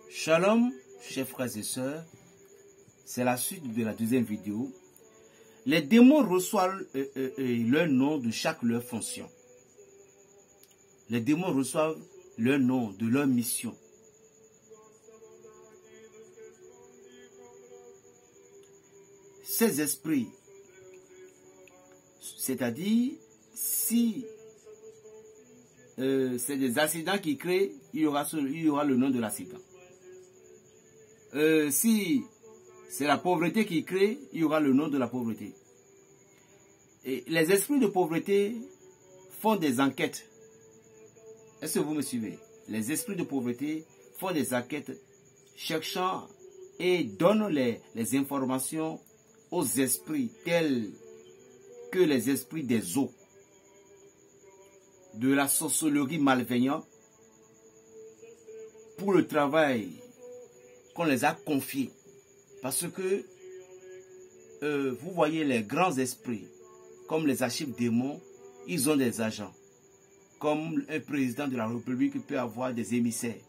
Shalom, chers frères et sœurs, c'est la suite de la deuxième vidéo. Les démons reçoivent leur nom de chaque leur fonction. Les démons reçoivent leur nom de leur mission. Ces esprits, c'est-à-dire, si c'est des accidents qui créent, il y aura le nom de l'accident. Si c'est la pauvreté qui crée, il y aura le nom de la pauvreté. Et les esprits de pauvreté font des enquêtes. Est-ce que vous me suivez? Les esprits de pauvreté font des enquêtes cherchant et donnent les informations aux esprits tels que les esprits des eaux, de la sorcellerie malveillante, pour le travail qu'on les a confiés. Parce que vous voyez les grands esprits, comme les archives démons, ils ont des agents. Comme un président de la République peut avoir des émissaires.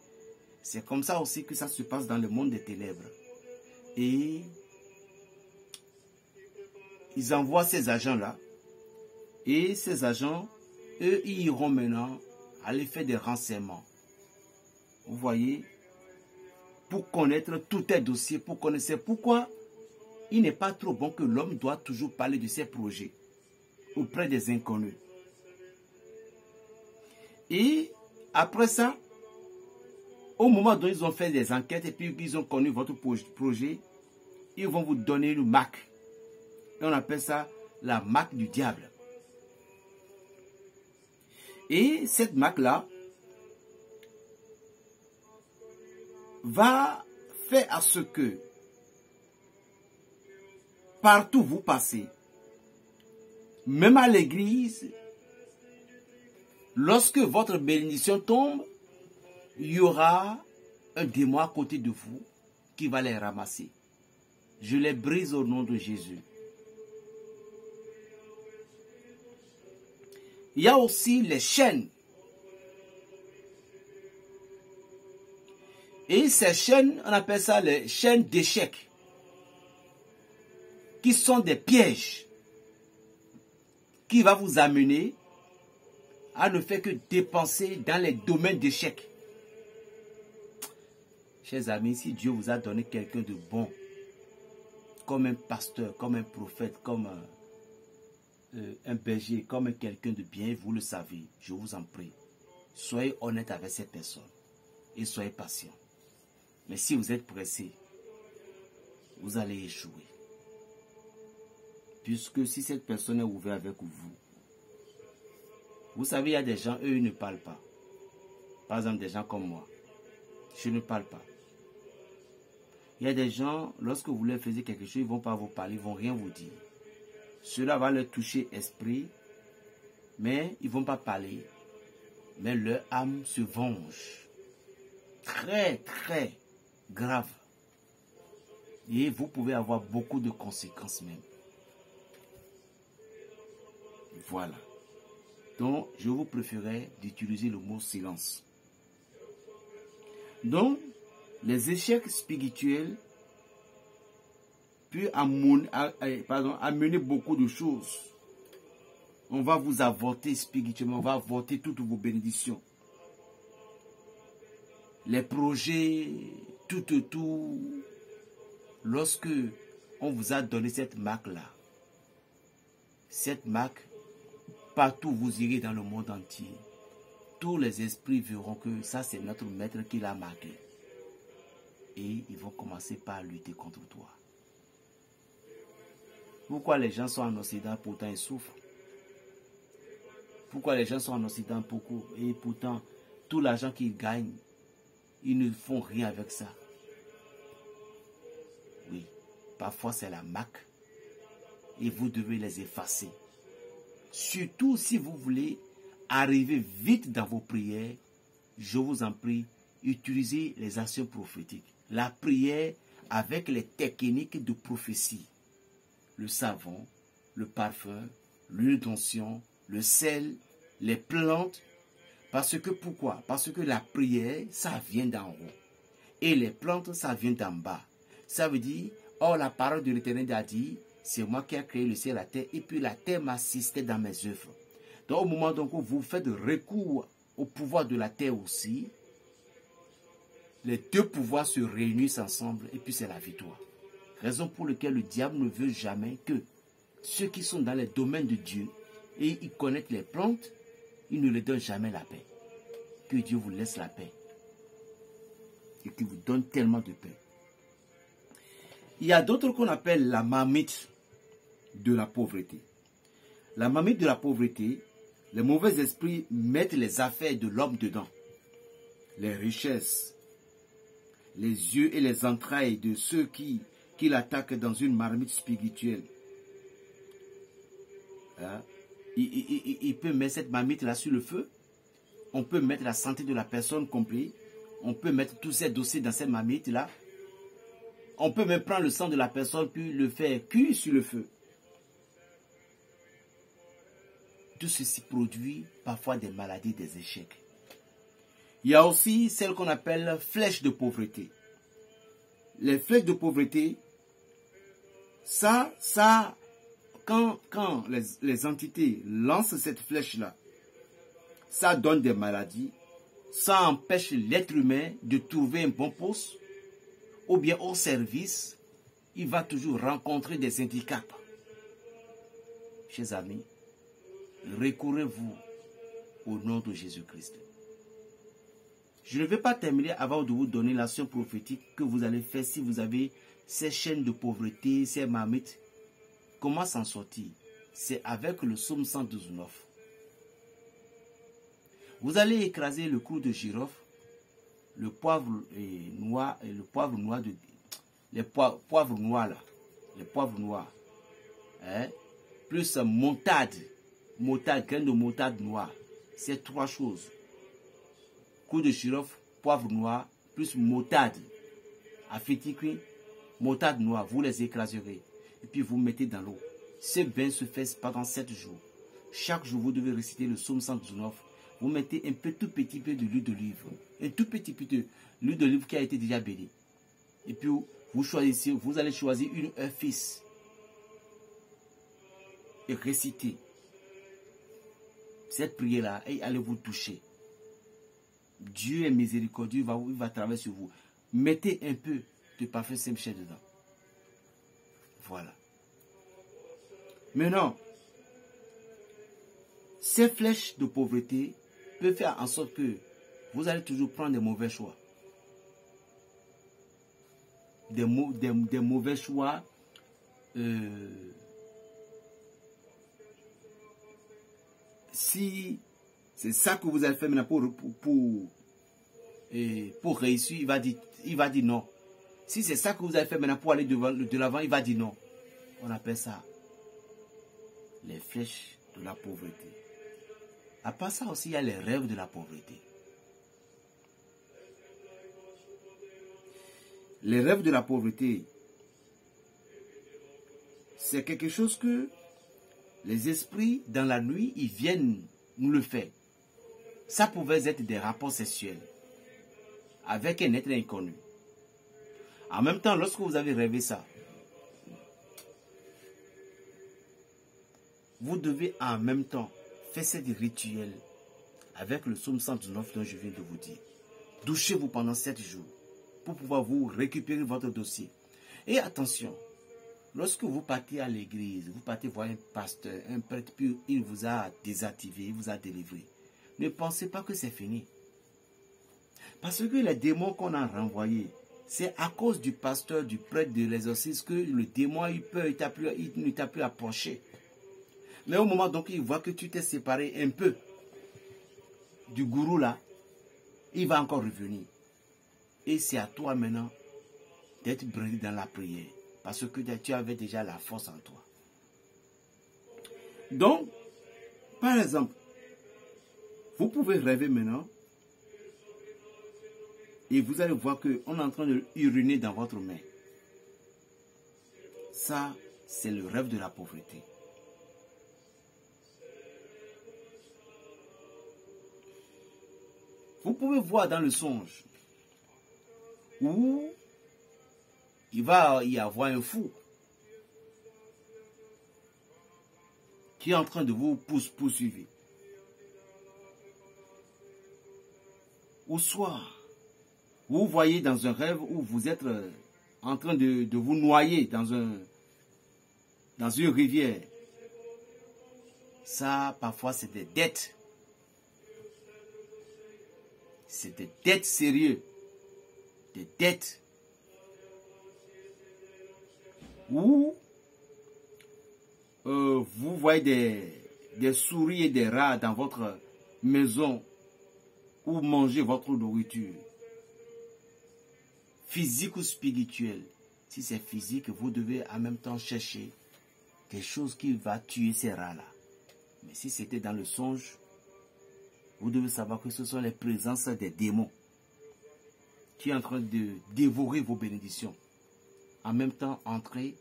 C'est comme ça aussi que ça se passe dans le monde des ténèbres. Et ils envoient ces agents-là. Et ces agents, eux, ils iront maintenant aller faire des renseignements. Vous voyez, pour connaître tous tes dossiers, pour connaître pourquoi il n'est pas trop bon que l'homme doit toujours parler de ses projets auprès des inconnus. Et après ça, au moment où ils ont fait des enquêtes et puis ils ont connu votre projet, ils vont vous donner une marque. Et on appelle ça la marque du diable. Et cette marque-là va faire à ce que partout vous passez, même à l'église, lorsque votre bénédiction tombe, il y aura un démon à côté de vous qui va les ramasser. Je les brise au nom de Jésus. Il y a aussi les chaînes. Et ces chaînes, on appelle ça les chaînes d'échecs, qui sont des pièges, qui va vous amener à ne faire que dépenser dans les domaines d'échecs. Chers amis, si Dieu vous a donné quelqu'un de bon, comme un pasteur, comme un prophète, comme un berger, comme quelqu'un de bien, vous le savez, je vous en prie, soyez honnête avec ces personnes et soyez patient. Mais si vous êtes pressé, vous allez échouer. Puisque si cette personne est ouverte avec vous, vous savez, il y a des gens, eux, ils ne parlent pas. Par exemple, des gens comme moi. Je ne parle pas. Il y a des gens, lorsque vous leur faites quelque chose, ils ne vont pas vous parler, ils ne vont rien vous dire. Cela va leur toucher esprit, mais ils ne vont pas parler. Mais leur âme se venge. Très, très grave. Et vous pouvez avoir beaucoup de conséquences même. Voilà. Donc, je vous préférais d'utiliser le mot silence. Donc, les échecs spirituels peuvent amener beaucoup de choses. On va vous avorter spirituellement, on va avorter toutes vos bénédictions. Les projets, tout. Lorsque on vous a donné cette marque-là, cette marque, partout où vous irez dans le monde entier, tous les esprits verront que ça c'est notre maître qui l'a marqué. Et ils vont commencer par lutter contre toi. Pourquoi les gens sont en Occident, pourtant ils souffrent? Pourquoi les gens sont en Occident beaucoup et pourtant tout l'argent qu'ils gagnent, ils ne font rien avec ça? Oui, parfois c'est la marque et vous devez les effacer. Surtout si vous voulez arriver vite dans vos prières, je vous en prie, utilisez les actions prophétiques. La prière avec les techniques de prophétie. Le savon, le parfum, l'huile d'onction, le sel, les plantes. Parce que pourquoi? Parce que la prière, ça vient d'en haut. Et les plantes, ça vient d'en bas. Ça veut dire, oh, la parole de l'Éternel a dit, c'est moi qui ai créé le ciel et la terre, et puis la terre m'assistait dans mes œuvres. Donc, au moment où vous faites recours au pouvoir de la terre aussi, les deux pouvoirs se réunissent ensemble, et puis c'est la victoire. Raison pour laquelle le diable ne veut jamais que ceux qui sont dans les domaines de Dieu, et ils connaissent les plantes, il ne leur donne jamais la paix. Que Dieu vous laisse la paix. Et qu'il vous donne tellement de paix. Il y a d'autres qu'on appelle la marmite de la pauvreté. La marmite de la pauvreté, les mauvais esprits mettent les affaires de l'homme dedans. Les richesses, les yeux et les entrailles de ceux qui l'attaquent dans une marmite spirituelle. Hein? Il peut mettre cette marmite-là sur le feu. On peut mettre la santé de la personne complète. On peut mettre tous ces dossiers dans cette marmite-là. On peut même prendre le sang de la personne puis le faire cuire sur le feu. Tout ceci produit parfois des maladies, des échecs. Il y a aussi celle qu'on appelle flèche de pauvreté. Les flèches de pauvreté, quand les entités lancent cette flèche-là, ça donne des maladies, ça empêche l'être humain de trouver un bon poste, ou bien au service, il va toujours rencontrer des handicaps. Chers amis, recourez-vous au nom de Jésus-Christ. Je ne vais pas terminer avant de vous donner l'action prophétique que vous allez faire si vous avez ces chaînes de pauvreté, ces marmites. Comment s'en sortir? C'est avec le psaume 119. Vous allez écraser le clou de girofle, le poivre noir et le poivre noir de les poivres noirs là, les poivres noirs, hein? Plus moutarde, graines de moutarde noire. C'est trois choses. Clou de girofle, poivre noir, plus moutarde. À cuit, moutarde noire, vous les écraserez. Et puis vous mettez dans l'eau. Ce bain se fait pendant 7 jours. Chaque jour, vous devez réciter le psaume 119. Vous mettez un tout petit peu de l'huile d'olive. Un tout petit peu de l'huile d'olive qui a été déjà bénie. Et puis vous allez choisir un fils. Et réciter cette prière-là et allez vous toucher. Dieu est miséricordieux, il va travailler sur vous. Mettez un peu de parfum Saint-Michel dedans. Voilà. Maintenant, ces flèches de pauvreté peuvent faire en sorte que vous allez toujours prendre des mauvais choix. Des mauvais choix. Si c'est ça que vous allez faire maintenant pour réussir, il va dire non. Si c'est ça que vous allez faire maintenant pour aller de l'avant, il va dire non. On appelle ça les flèches de la pauvreté. À part ça aussi, il y a les rêves de la pauvreté. Les rêves de la pauvreté, c'est quelque chose que les esprits, dans la nuit, ils viennent nous le faire. Ça pouvait être des rapports sexuels avec un être inconnu. En même temps, lorsque vous avez rêvé ça, vous devez en même temps faire cette rituel avec le psaume 119 dont je viens de vous dire. Douchez-vous pendant 7 jours pour pouvoir vous récupérer votre dossier. Et attention, lorsque vous partez à l'église, vous partez voir un pasteur, un prêtre, puis il vous a désactivé, il vous a délivré. Ne pensez pas que c'est fini. Parce que les démons qu'on a renvoyés, c'est à cause du pasteur, du prêtre, de l'exorciste que le démon il ne t'a plus approché. Mais au moment donc il voit que tu t'es séparé un peu du gourou là, il va encore revenir. Et c'est à toi maintenant d'être brûlé dans la prière. Parce que tu avais déjà la force en toi. Donc, par exemple, vous pouvez rêver maintenant et vous allez voir qu'on est en train de uriner dans votre main. Ça, c'est le rêve de la pauvreté. Vous pouvez voir dans le songe où il va y avoir un fou qui est en train de vous poursuivre. Ou soit, vous voyez dans un rêve où vous êtes en train de vous noyer dans une rivière. Ça, parfois, c'est des dettes. C'est des dettes sérieuses. Des dettes. Ou vous voyez des souris et des rats dans votre maison ou mangez votre nourriture. Physique ou spirituelle. Si c'est physique, vous devez en même temps chercher quelque chose qui va tuer ces rats-là. Mais si c'était dans le songe, vous devez savoir que ce sont les présences des démons qui sont en train de dévorer vos bénédictions. En même temps, entrez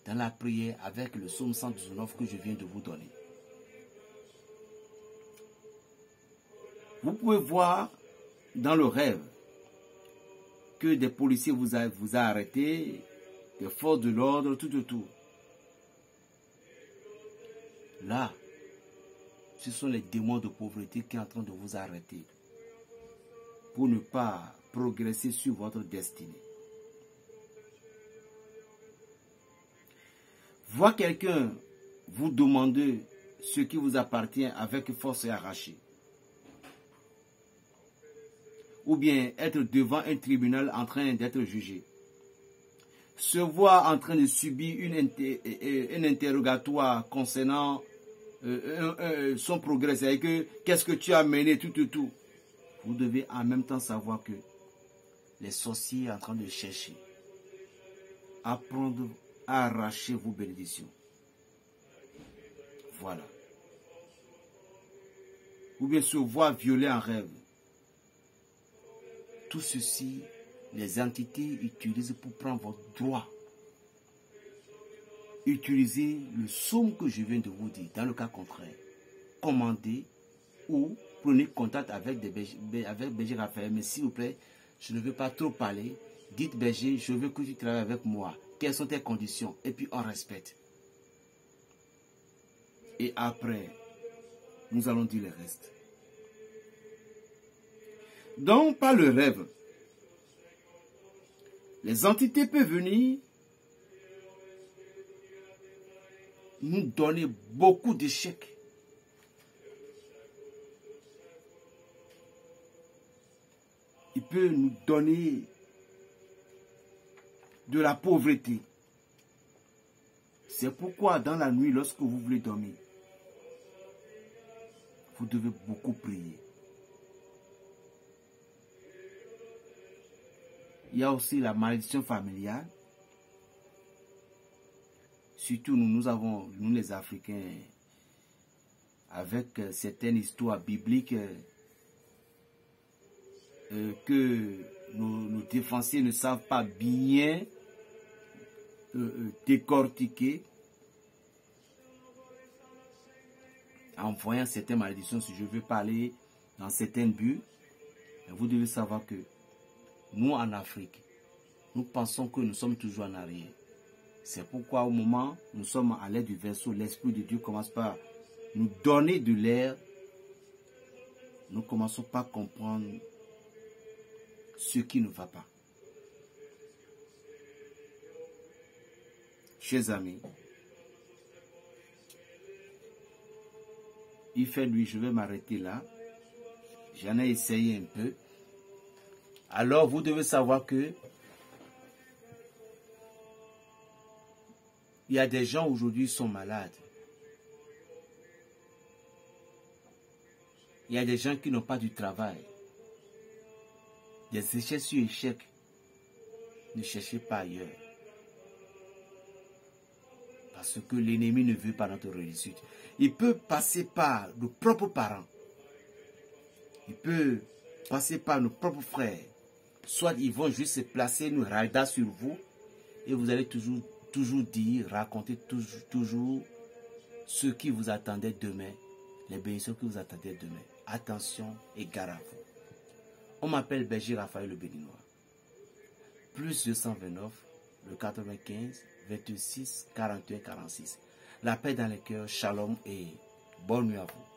dans la prière avec le psaume 119 que je viens de vous donner. Vous pouvez voir dans le rêve que des policiers vous a arrêté, des forces de l'ordre, tout autour. Là, ce sont les démons de pauvreté qui sont en train de vous arrêter pour ne pas progresser sur votre destinée. Voir quelqu'un vous demander ce qui vous appartient avec force et arraché. Ou bien être devant un tribunal en train d'être jugé. Se voir en train de subir un interrogatoire concernant son progrès. C'est-à-dire que qu'est-ce que tu as mené, tout. Vous devez en même temps savoir que les sorciers sont en train de chercher à prendre, à arracher vos bénédictions. Voilà. Ou bien se voir violer en rêve. Tout ceci, les entités utilisent pour prendre votre droit. Utilisez le psaume que je viens de vous dire. Dans le cas contraire, commandez ou prenez contact avec Berger Raphaël. Mais s'il vous plaît, je ne veux pas trop parler. Dites Berger, je veux que tu travailles avec moi. Quelles sont tes conditions? Et puis on respecte. Et après, nous allons dire le reste. Donc, par le rêve, les entités peuvent venir nous donner beaucoup d'échecs. Il peut nous donner de la pauvreté. C'est pourquoi dans la nuit, lorsque vous voulez dormir, vous devez beaucoup prier. Il y a aussi la malédiction familiale. Surtout nous les Africains, avec certaines histoires bibliques que nos défenseurs ne savent pas bien décortiquer. En voyant certaines malédictions, si je veux parler dans certains buts, vous devez savoir que nous, en Afrique, nous pensons que nous sommes toujours en arrière. C'est pourquoi au moment où nous sommes à l'aide du verseau, l'Esprit de Dieu commence par nous donner de l'air. Nous commençons par comprendre ce qui ne va pas. Chers amis, il fait nuit, je vais m'arrêter là. J'en ai essayé un peu. Alors, vous devez savoir que il y a des gens aujourd'hui qui sont malades. Il y a des gens qui n'ont pas du travail. Des échecs sur échecs. Ne cherchez pas ailleurs. Parce que l'ennemi ne veut pas notre réussite. Il peut passer par nos propres parents. Il peut passer par nos propres frères. Soit ils vont juste se placer une raida sur vous. Et vous allez toujours dire, raconter toujours ce qui vous attendait demain. Les bénédictions que vous attendez demain. Attention et gare à vous. On m'appelle Berger Raphaël le Béninois. plus 229, le 95, 26, 41, 46. La paix dans les cœurs, shalom et bonne nuit à vous.